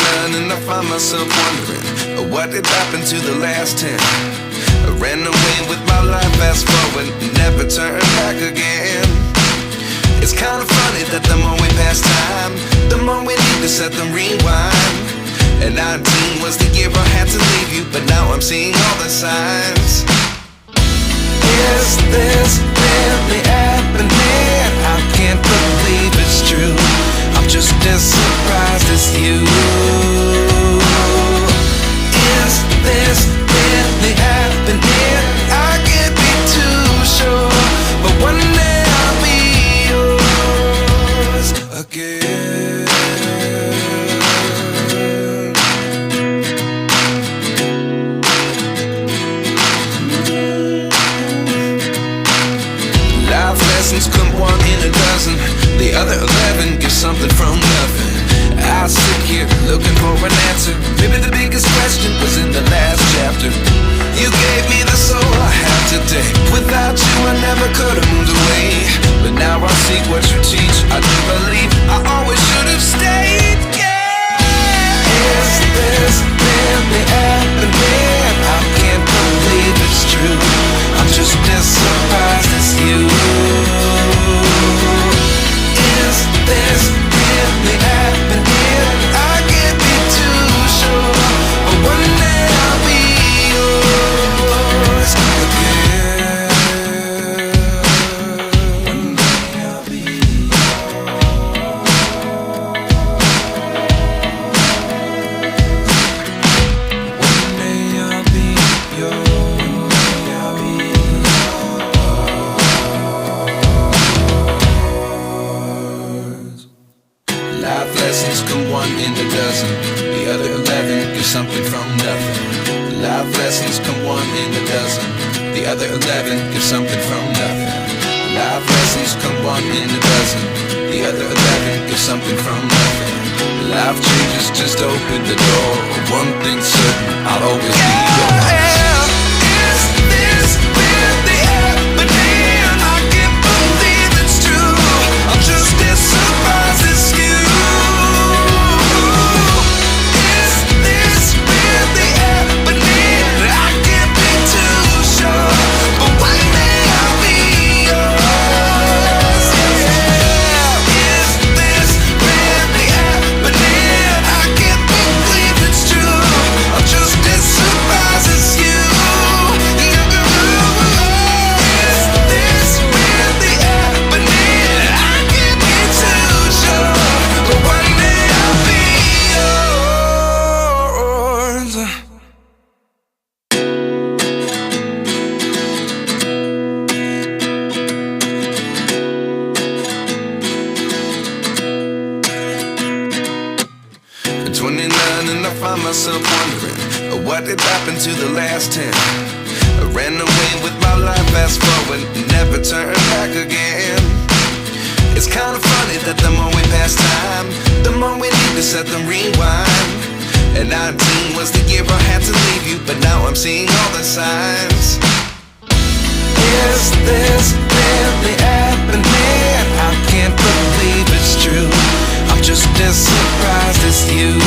29 and I find myself wondering, what did happen to the last 10? I ran away with my life, fast forward, never turn back again. It's kind of funny that the more we pass time, the more we need to set them rewind. And 19 was the year I had to leave you, but now I'm seeing all the signs. Is this really happening? I can't believe it's true. I'm just as surprised as you. Is this really happening? I can't be too sure, but one day I'll be yours again. Life lessons come one in a dozen, the other 11 give something from nothing. I sit here looking for an answer. Maybe the biggest question was in the last chapter. You gave me the soul I have today. Without you I never could have moved away, but now I see what you teach. I do believe I always should have stayed. Yeah. Is this really happening? I can't believe it's true. I'm just as surprised as you. Is this really happening? I can't be too sure, but one day I'll be yours again. One day I'll be One day I'll be yours. I'll be yours. Life lessons come one in a dozen, the other 11 give something from nothing. Life lessons come one in a dozen, the other 11 give something from nothing. Life lessons come one in a dozen, the other 11 give something from nothing. Life changes, just open the door. One thing's certain, I'll always be yours. Is this really happening? I can't believe it's true. I'm just as surprised as you. Is this really happening? I can't be too sure, but one day I'll be yours. Yeah. Is this really happening? I can't believe it's true. I'm just as surprised as you. Is this really happening? I can't be too sure, but one day I'll be yours. 29 and I find myself wondering, what did happen to the last 10? I ran away with my life, fast forward, never turn back again. It's kind of funny that the more we pass time, the more we need to set them rewind. And 19 was the year I had to leave you, but now I'm seeing all the signs. Is this really happening? I can't believe it's true. I'm just as surprised as you.